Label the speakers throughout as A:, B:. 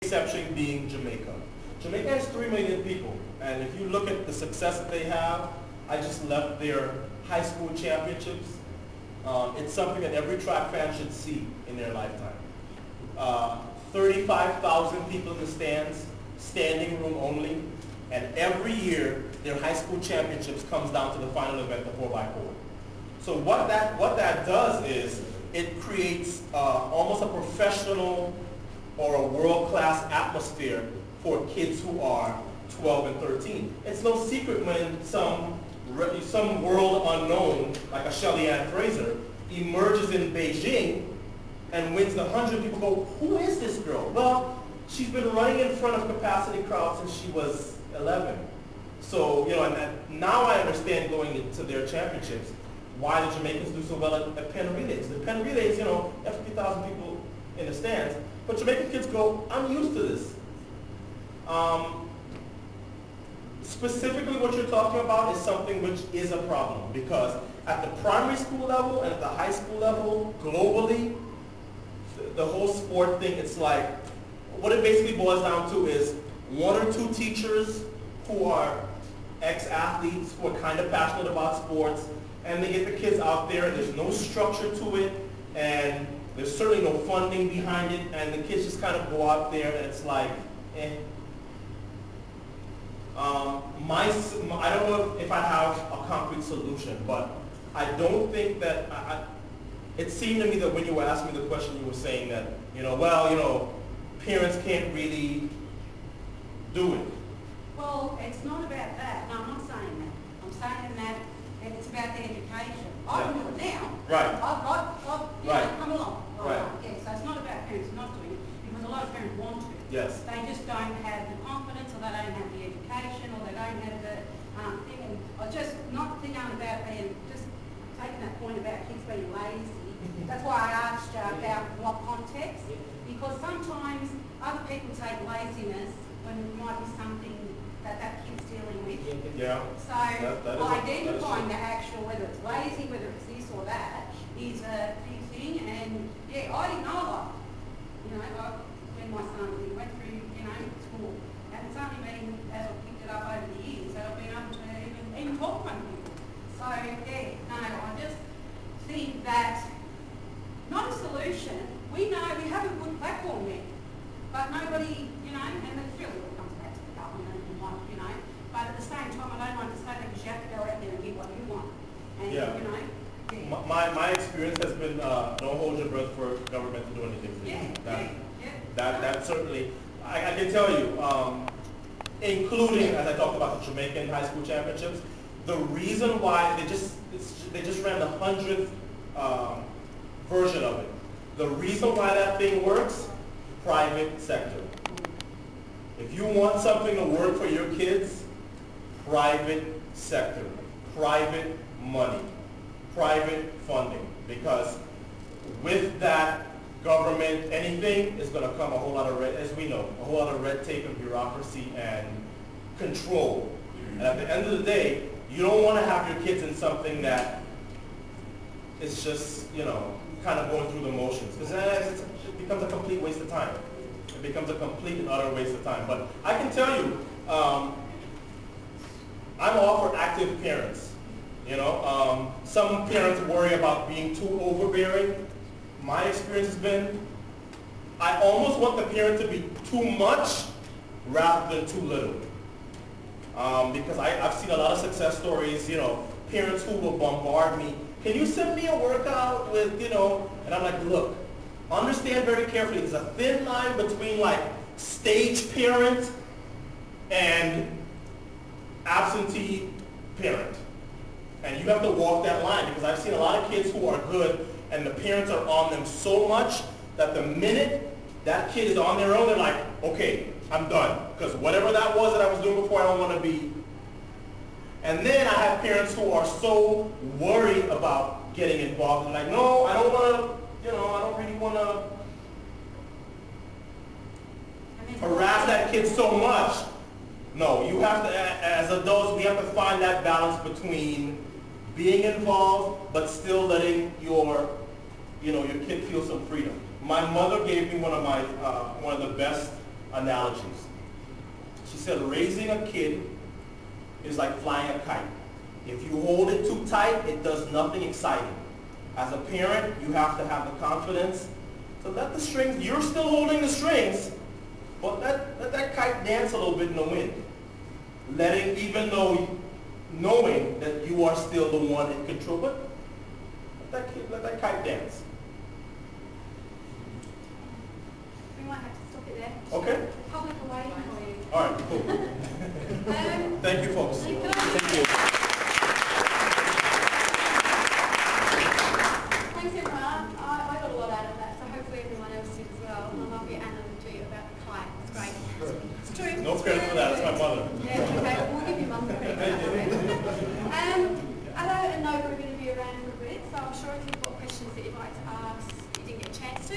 A: exception being Jamaica. Jamaica has 3 million people, and if you look at the success that they have, I just left their high school championships. It's something that every track fan should see in their lifetime. 35,000 people in the stands, standing room only, and every year their high school championships comes down to the final event, the 4x4. So what that does is it creates almost a professional or a world-class atmosphere for kids who are 12 and 13. It's no secret when some world unknown, like a Shelly-Ann Fraser, emerges in Beijing and wins the 100, people go, who is this girl? Well, she's been running in front of capacity crowds since she was 11. So, and now I understand going into their championships why the Jamaicans do so well at Penn Relays. The Penn Relays, you have 50,000 people in the stands, but Jamaican kids go, I'm used to this. Specifically what you're talking about is something which is a problem, because at the primary school level and at the high school level, globally, the whole sport thing, it's like, what it basically boils down to is 1 or 2 teachers who are ex-athletes, who are kind of passionate about sports, and they get the kids out there, and there's no structure to it, and there's certainly no funding behind it, and the kids just kind of go out there, and it's like, eh. I don't know if I have a concrete solution, but I don't think that, it seemed to me that when you were asking me the question, you were saying that, parents can't really do it.
B: Well, it's not about that. No, I'm not saying that. I'm saying that it's about the education. I can do it now.
A: Right.
B: I've come along.
A: Right.
B: Yeah, so it's not about parents not doing it, because a lot of parents want to.
A: Yes.
B: They just don't have the confidence, or they don't have the education, or they don't have the thing. And I just not thinking about being, just taking that point about kids being lazy. That's why I asked you about what context, because sometimes other people take laziness when it might be something that kid's dealing with.
A: Yeah.
B: So identifying the actual, whether it's lazy, whether it's this or that, is a big thing. And yeah, I didn't know a lot. When my son went through, school, and it's only been as I've picked it up over the years that I've been able to even talk to people. So yeah, no, I just think that not a solution. We know we have a good platform there, but nobody, and it really all comes back to the government and what, but at the same time, I don't like to say that, because you have to go out there and get what you want. And,
A: yeah. My experience has been don't hold your breath for government to do anything for you. That certainly, I can tell you, including, as I talked about the Jamaican high school championships, the reason why they just ran the 100th version of it. The reason why that thing works, private sector. If you want something to work for your kids, private sector, private money, private funding. Because with that, government, anything is going to come a whole lot of as we know, a whole lot of red tape and bureaucracy and control. And at the end of the day, you don't want to have your kids in something that is just, kind of going through the motions. Because it becomes a complete waste of time. It becomes a complete and utter waste of time. But I can tell you, I'm all for active parents. Some parents worry about being too overbearing. My experience has been, I almost want the parent to be too much rather than too little. Because I've seen a lot of success stories, parents who will bombard me. Can you send me a workout with, and I'm like, look, understand very carefully, there's a thin line between like stage parent and absentee parent. And you have to walk that line, because I've seen a lot of kids who are good and the parents are on them so much that the minute that kid is on their own, they're like, okay, I'm done. Because whatever that was that I was doing before, I don't want to be. And then I have parents who are so worried about getting involved. They're like, no, I don't want to, I don't really want to harass that kid so much. No, you have to, as adults, we have to find that balance between being involved, but still letting your kid feel some freedom. My mother gave me one of the best analogies. She said raising a kid is like flying a kite. If you hold it too tight, it does nothing exciting. As a parent, you have to have the confidence to let the strings, you're still holding the strings, but let that kite dance a little bit in the wind. Knowing that you are still the one in control, but let that kite dance.
C: We might have to stop it there.
A: Okay.
C: Public away for you.
A: All right, cool. Thank you, folks.
C: Thank you. Thanks, everyone. I got a lot out of that, so hopefully everyone else did as well. And I love your analogy about the kite. It's great. It's true.
A: No credit for that. It's my mother.
C: Yeah, okay. We'll give you mum the credit for that. Ato and Nova are going to be around for a bit, so I'm sure if you've got questions that you'd like to ask you didn't get a chance to,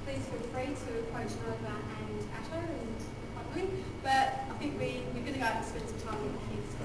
C: please feel free to approach Nova and Ato and quite willing. But I think we're going to go out and spend some time with the kids.